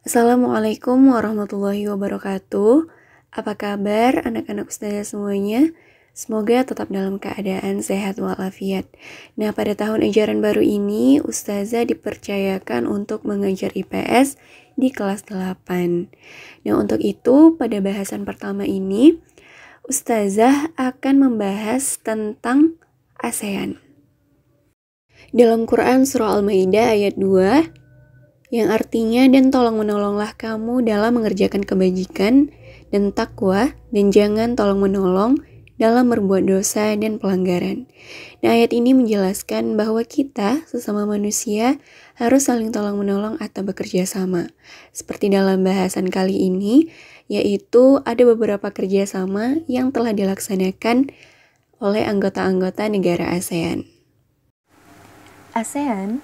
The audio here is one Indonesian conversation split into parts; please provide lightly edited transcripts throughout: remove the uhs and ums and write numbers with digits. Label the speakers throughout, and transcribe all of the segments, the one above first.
Speaker 1: Assalamualaikum warahmatullahi wabarakatuh. Apa kabar anak-anak ustazah semuanya? Semoga tetap dalam keadaan sehat walafiat. Nah, pada tahun ajaran baru ini, ustazah dipercayakan untuk mengajar IPS di kelas 8. Nah, untuk itu, pada bahasan pertama ini, ustazah akan membahas tentang ASEAN. Dalam Quran Surah Al-Maidah ayat 2, yang artinya dan tolong menolonglah kamu dalam mengerjakan kebajikan dan takwa dan jangan tolong menolong dalam berbuat dosa dan pelanggaran. Nah, ayat ini menjelaskan bahwa kita sesama manusia harus saling tolong menolong atau bekerja sama. Seperti dalam bahasan kali ini, yaitu ada beberapa kerjasama yang telah dilaksanakan oleh anggota-anggota negara ASEAN.
Speaker 2: ASEAN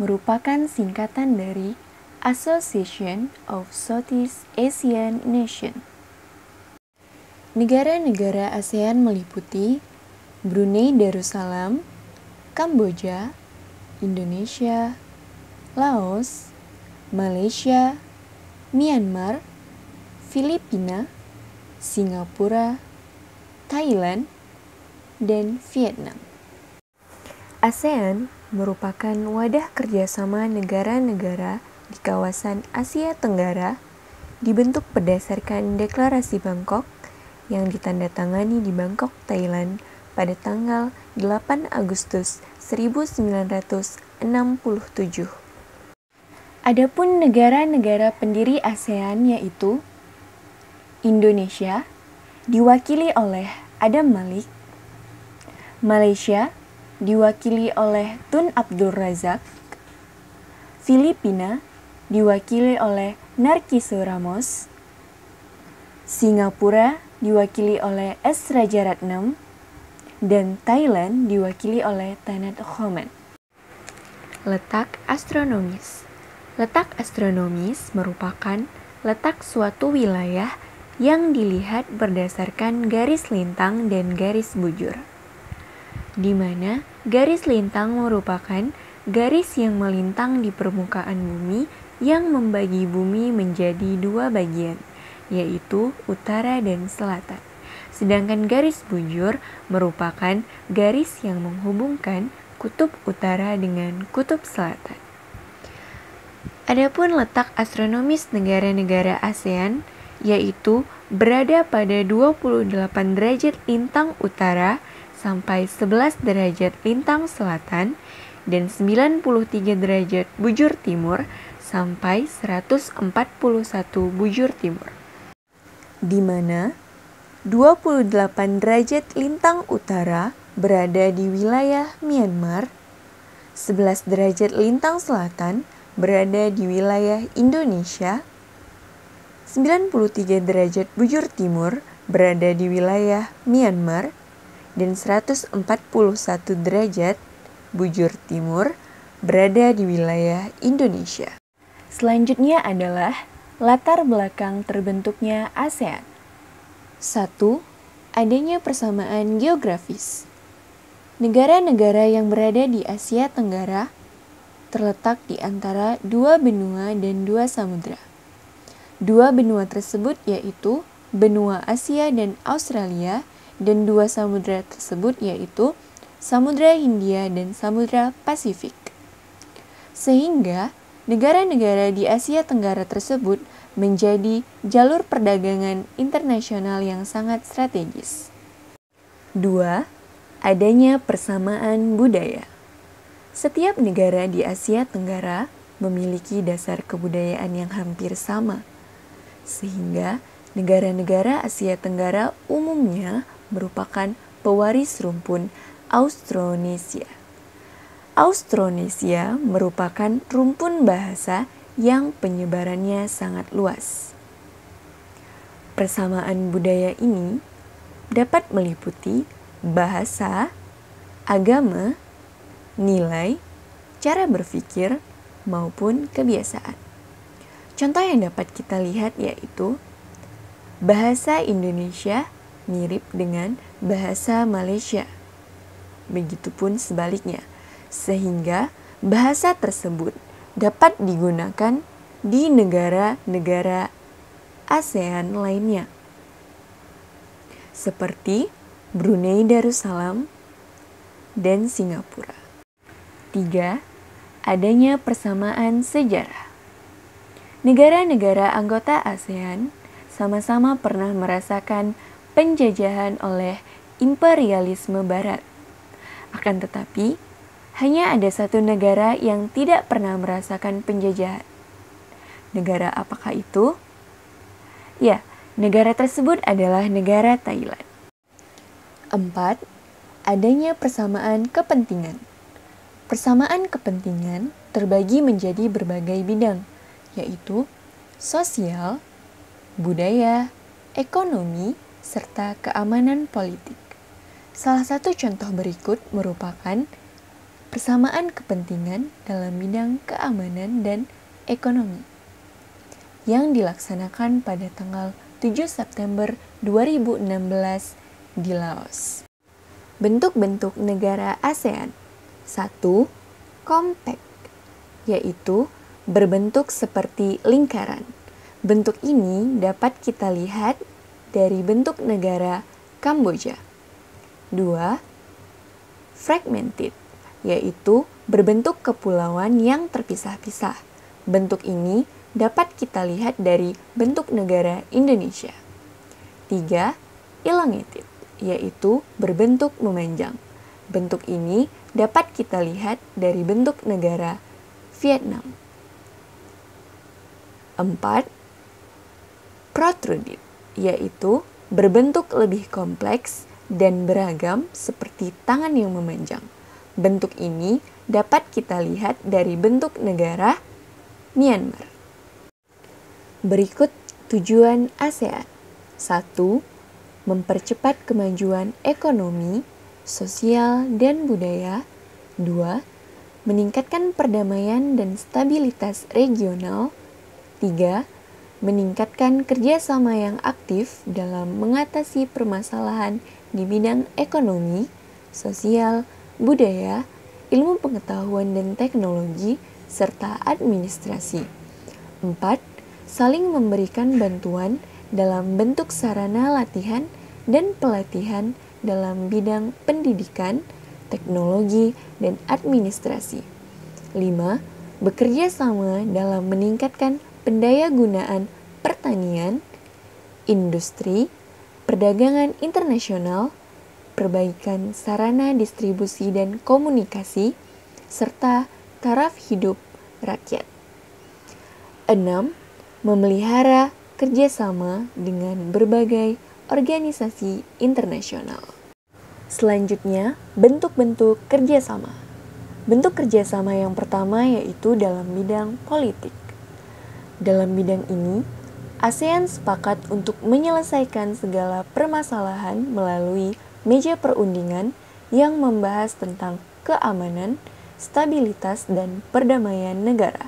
Speaker 2: merupakan singkatan dari Association of Southeast Asian Nations. Negara-negara ASEAN meliputi Brunei Darussalam, Kamboja, Indonesia, Laos, Malaysia, Myanmar, Filipina, Singapura, Thailand, dan Vietnam. ASEAN merupakan wadah kerjasama negara-negara di kawasan Asia Tenggara dibentuk berdasarkan Deklarasi Bangkok yang ditandatangani di Bangkok, Thailand pada tanggal 8 Agustus 1967. Adapun negara-negara pendiri ASEAN yaitu Indonesia diwakili oleh Adam Malik, Malaysia diwakili oleh Tun Abdul Razak, Filipina diwakili oleh Narciso Ramos, Singapura diwakili oleh S. Rajaratnam, dan Thailand diwakili oleh Tanat Khoman. Letak astronomis. Letak astronomis merupakan letak suatu wilayah yang dilihat berdasarkan garis lintang dan garis bujur, di mana garis lintang merupakan garis yang melintang di permukaan bumi yang membagi bumi menjadi dua bagian, yaitu utara dan selatan. Sedangkan garis bujur merupakan garis yang menghubungkan kutub utara dengan kutub selatan. Adapun letak astronomis negara-negara ASEAN yaitu berada pada 28 derajat lintang utara sampai 11 derajat lintang selatan dan 93 derajat bujur timur sampai 141 bujur timur, di mana 28 derajat lintang utara berada di wilayah Myanmar, 11 derajat lintang selatan berada di wilayah Indonesia, 93 derajat bujur timur berada di wilayah Myanmar, dan 141 derajat bujur timur berada di wilayah Indonesia. Selanjutnya adalah latar belakang terbentuknya ASEAN. 1. Adanya persamaan geografis. Negara-negara yang berada di Asia Tenggara terletak di antara dua benua dan dua samudra. Dua benua tersebut yaitu benua Asia dan Australia, dan dua samudra tersebut yaitu Samudra Hindia dan Samudra Pasifik. Sehingga negara-negara di Asia Tenggara tersebut menjadi jalur perdagangan internasional yang sangat strategis. 2. Adanya persamaan budaya. Setiap negara di Asia Tenggara memiliki dasar kebudayaan yang hampir sama, sehingga negara-negara Asia Tenggara umumnya merupakan pewaris rumpun Austronesia. Austronesia merupakan rumpun bahasa yang penyebarannya sangat luas. Persamaan budaya ini dapat meliputi bahasa, agama, nilai, cara berpikir, maupun kebiasaan. Contoh yang dapat kita lihat yaitu bahasa Indonesia mirip dengan bahasa Malaysia. Begitupun sebaliknya, sehingga bahasa tersebut dapat digunakan di negara-negara ASEAN lainnya, seperti Brunei Darussalam dan Singapura. 3. Adanya persamaan sejarah. Negara-negara anggota ASEAN sama-sama pernah merasakan penjajahan oleh imperialisme Barat. Akan tetapi, hanya ada satu negara yang tidak pernah merasakan penjajahan. Negara apakah itu? Ya, negara tersebut adalah negara Thailand. 4. Adanya persamaan kepentingan. Persamaan kepentingan terbagi menjadi berbagai bidang, yaitu sosial, budaya, ekonomi, serta keamanan politik. Salah satu contoh berikut merupakan persamaan kepentingan dalam bidang keamanan dan ekonomi yang dilaksanakan pada tanggal 7 September 2016 di Laos. Bentuk-bentuk negara ASEAN. 1. Compact, yaitu berbentuk seperti lingkaran. Bentuk ini dapat kita lihat dari bentuk negara Kamboja. 2. Fragmented, yaitu berbentuk kepulauan yang terpisah-pisah. Bentuk ini dapat kita lihat dari bentuk negara Indonesia. 3. Elongated, yaitu berbentuk memanjang. Bentuk ini dapat kita lihat dari bentuk negara Vietnam. 4. Protruded, yaitu berbentuk lebih kompleks dan beragam seperti tangan yang memanjang. Bentuk ini dapat kita lihat dari bentuk negara Myanmar. Berikut tujuan ASEAN. 1. Mempercepat kemajuan ekonomi, sosial, dan budaya. 2. Meningkatkan perdamaian dan stabilitas regional. 3. Meningkatkan kerjasama yang aktif dalam mengatasi permasalahan di bidang ekonomi, sosial, budaya, ilmu pengetahuan dan teknologi, serta administrasi. 4. Saling memberikan bantuan dalam bentuk sarana latihan dan pelatihan dalam bidang pendidikan, teknologi, dan administrasi. 5. Bekerja sama dalam meningkatkan pendayagunaan pertanian, industri, perdagangan internasional, perbaikan sarana distribusi dan komunikasi, serta taraf hidup rakyat. 6. Memelihara kerjasama dengan berbagai organisasi internasional. Selanjutnya, bentuk-bentuk kerjasama. Bentuk kerjasama yang pertama yaitu dalam bidang politik. Dalam bidang ini, ASEAN sepakat untuk menyelesaikan segala permasalahan melalui meja perundingan yang membahas tentang keamanan, stabilitas, dan perdamaian negara.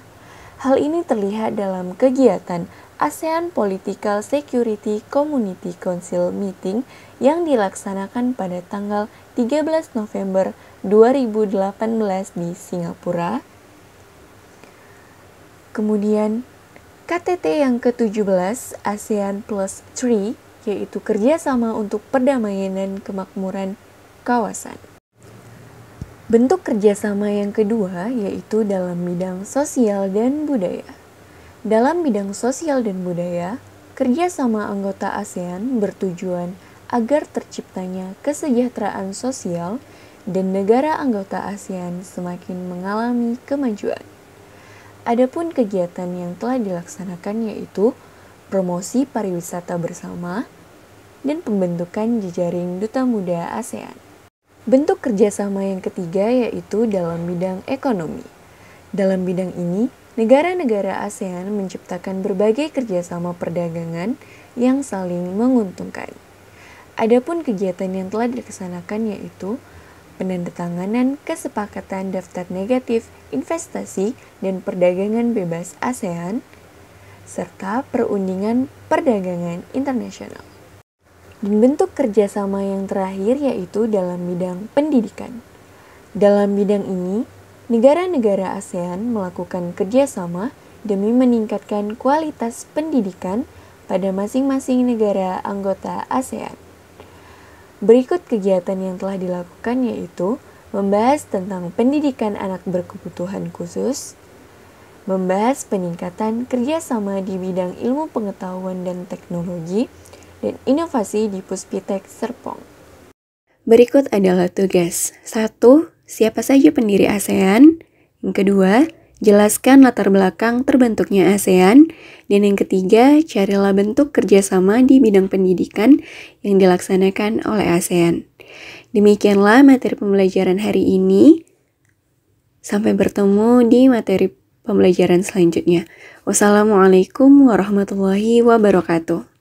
Speaker 2: Hal ini terlihat dalam kegiatan ASEAN Political Security Community Council Meeting yang dilaksanakan pada tanggal 13 November 2018 di Singapura. Kemudian KTT yang ke-17 ASEAN Plus 3 yaitu kerjasama untuk perdamaian dan kemakmuran kawasan. Bentuk kerjasama yang kedua yaitu dalam bidang sosial dan budaya. Dalam bidang sosial dan budaya, kerjasama anggota ASEAN bertujuan agar terciptanya kesejahteraan sosial dan negara anggota ASEAN semakin mengalami kemajuan. Adapun kegiatan yang telah dilaksanakan yaitu promosi pariwisata bersama dan pembentukan jejaring duta muda ASEAN. Bentuk kerjasama yang ketiga yaitu dalam bidang ekonomi. Dalam bidang ini, negara-negara ASEAN menciptakan berbagai kerjasama perdagangan yang saling menguntungkan. Adapun kegiatan yang telah dilaksanakan yaitu penandatanganan kesepakatan daftar negatif investasi dan perdagangan bebas ASEAN, serta perundingan perdagangan internasional. Dan bentuk kerjasama yang terakhir yaitu dalam bidang pendidikan. Dalam bidang ini, negara-negara ASEAN melakukan kerjasama demi meningkatkan kualitas pendidikan pada masing-masing negara anggota ASEAN. Berikut kegiatan yang telah dilakukan yaitu membahas tentang pendidikan anak berkebutuhan khusus, membahas peningkatan kerjasama di bidang ilmu pengetahuan dan teknologi, dan inovasi di Puspitek Serpong.
Speaker 1: Berikut adalah tugas. 1. Siapa saja pendiri ASEAN? Yang kedua, jelaskan latar belakang terbentuknya ASEAN. Dan yang ketiga, carilah bentuk kerjasama di bidang pendidikan yang dilaksanakan oleh ASEAN. Demikianlah materi pembelajaran hari ini. Sampai bertemu di materi pembelajaran selanjutnya. Wassalamualaikum warahmatullahi wabarakatuh.